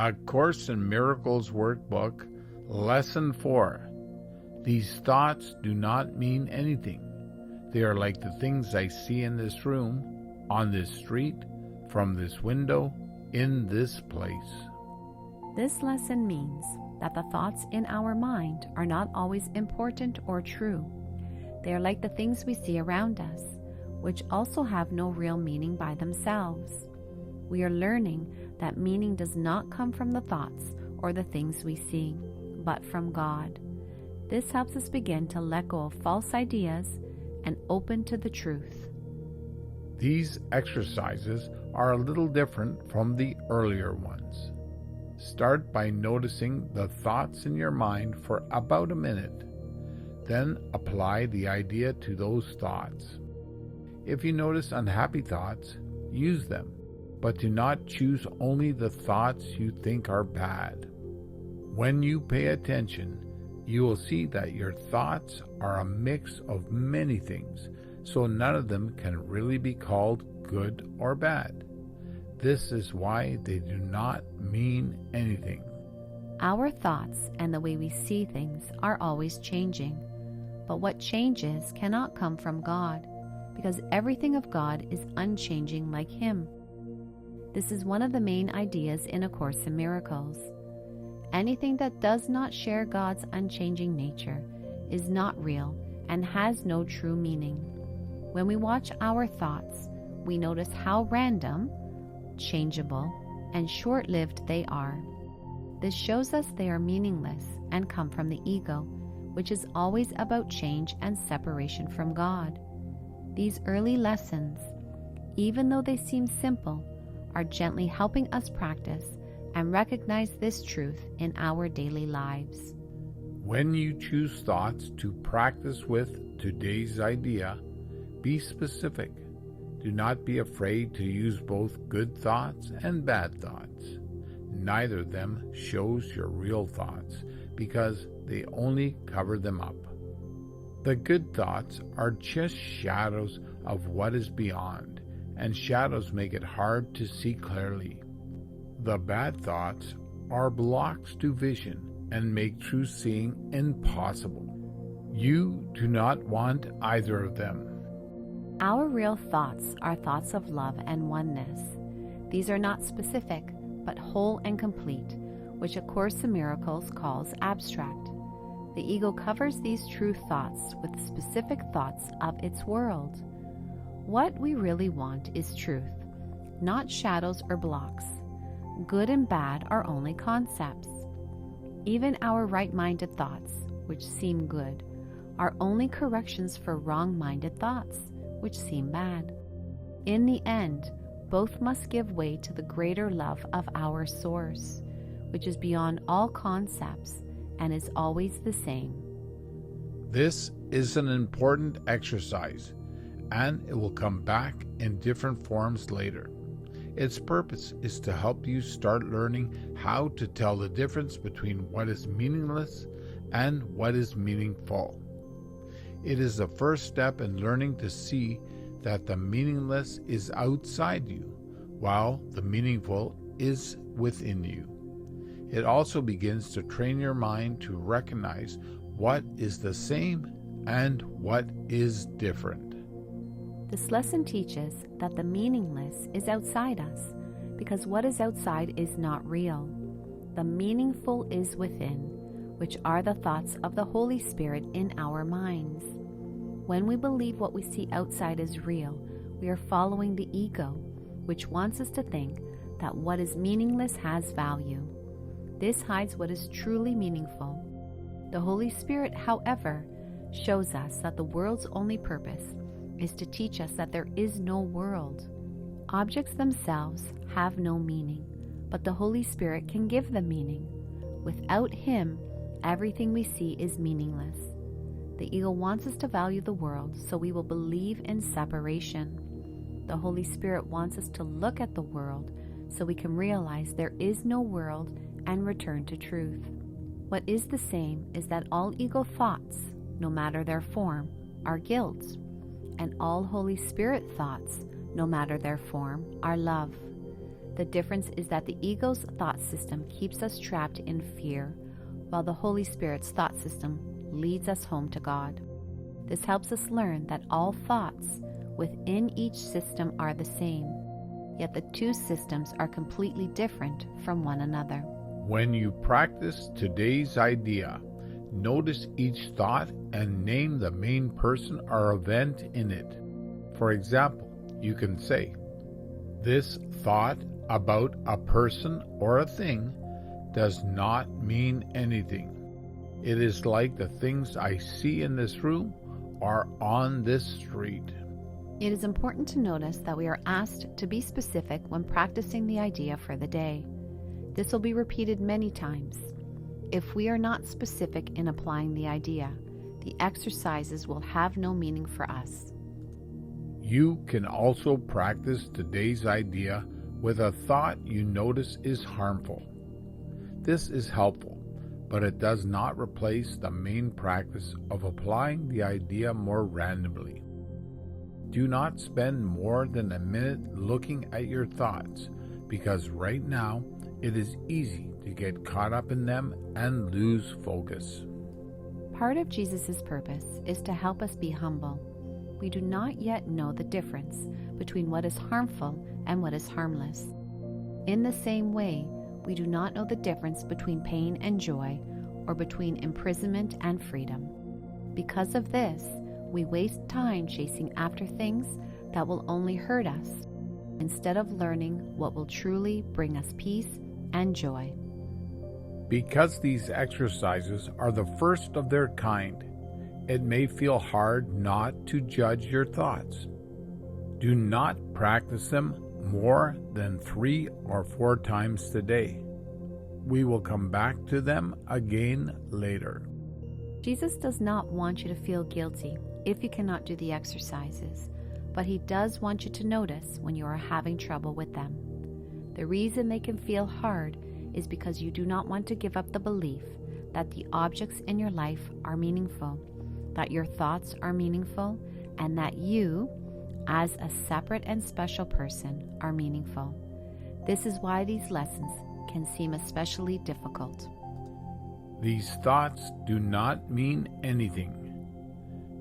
A Course in Miracles Workbook Lesson 4. These thoughts do not mean anything. They are like the things I see in this room, on this street, from this window, in this place. This lesson means that the thoughts in our mind are not always important or true. They are like the things we see around us, which also have no real meaning by themselves. We are learning that meaning does not come from the thoughts or the things we see, but from God. This helps us begin to let go of false ideas and open to the truth. These exercises are a little different from the earlier ones. Start by noticing the thoughts in your mind for about a minute. Then apply the idea to those thoughts. If you notice unhappy thoughts, use them, but do not choose only the thoughts you think are bad. When you pay attention, you will see that your thoughts are a mix of many things, so none of them can really be called good or bad. This is why they do not mean anything. Our thoughts and the way we see things are always changing, but what changes cannot come from God, because everything of God is unchanging like Him. This is one of the main ideas in A Course in Miracles. Anything that does not share God's unchanging nature is not real and has no true meaning. When we watch our thoughts, we notice how random, changeable, and short-lived they are. This shows us they are meaningless and come from the ego, which is always about change and separation from God. These early lessons, even though they seem simple, are gently helping us practice and recognize this truth in our daily lives. When you choose thoughts to practice with today's idea, be specific. Do not be afraid to use both good thoughts and bad thoughts. Neither of them shows your real thoughts because they only cover them up. The good thoughts are just shadows of what is beyond, and shadows make it hard to see clearly. The bad thoughts are blocks to vision and make true seeing impossible. You do not want either of them. Our real thoughts are thoughts of love and oneness. These are not specific, but whole and complete, which A Course in Miracles calls abstract. The ego covers these true thoughts with specific thoughts of its world. What we really want is truth, not shadows or blocks. Good and bad are only concepts. Even our right-minded thoughts, which seem good, are only corrections for wrong-minded thoughts, which seem bad. In the end, both must give way to the greater love of our source, which is beyond all concepts and is always the same. This is an important exercise, and it will come back in different forms later. Its purpose is to help you start learning how to tell the difference between what is meaningless and what is meaningful. It is the first step in learning to see that the meaningless is outside you, while the meaningful is within you. It also begins to train your mind to recognize what is the same and what is different. This lesson teaches that the meaningless is outside us, because what is outside is not real. The meaningful is within, which are the thoughts of the Holy Spirit in our minds. When we believe what we see outside is real, we are following the ego, which wants us to think that what is meaningless has value. This hides what is truly meaningful. The Holy Spirit, however, shows us that the world's only purpose is to teach us that there is no world. Objects themselves have no meaning, but the Holy Spirit can give them meaning. Without Him, everything we see is meaningless. The ego wants us to value the world, so we will believe in separation. The Holy Spirit wants us to look at the world, so we can realize there is no world and return to truth. What is the same is that all ego thoughts, no matter their form, are guilt, and all Holy Spirit thoughts, no matter their form, are love. The difference is that the ego's thought system keeps us trapped in fear, while the Holy Spirit's thought system leads us home to God. This helps us learn that all thoughts within each system are the same, yet the two systems are completely different from one another. When you practice today's idea, notice each thought and name the main person or event in it. For example, you can say, "This thought about a person or a thing does not mean anything. It is like the things I see in this room or on this street." It is important to notice that we are asked to be specific when practicing the idea for the day. This will be repeated many times. If we are not specific in applying the idea, the exercises will have no meaning for us. You can also practice today's idea with a thought you notice is harmful. This is helpful, but it does not replace the main practice of applying the idea more randomly. Do not spend more than a minute looking at your thoughts, because right now it is easy to get caught up in them and lose focus. Part of Jesus' purpose is to help us be humble. We do not yet know the difference between what is harmful and what is harmless. In the same way, we do not know the difference between pain and joy, or between imprisonment and freedom. Because of this, we waste time chasing after things that will only hurt us, instead of learning what will truly bring us peace and joy. Because these exercises are the first of their kind, it may feel hard not to judge your thoughts. Do not practice them more than 3 or 4 times today. We will come back to them again later. Jesus does not want you to feel guilty if you cannot do the exercises, but he does want you to notice when you are having trouble with them. The reason they can feel hard is because you do not want to give up the belief that the objects in your life are meaningful, that your thoughts are meaningful, and that you, as a separate and special person, are meaningful. This is why these lessons can seem especially difficult. These thoughts do not mean anything.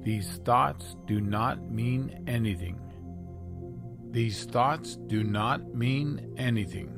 These thoughts do not mean anything. These thoughts do not mean anything.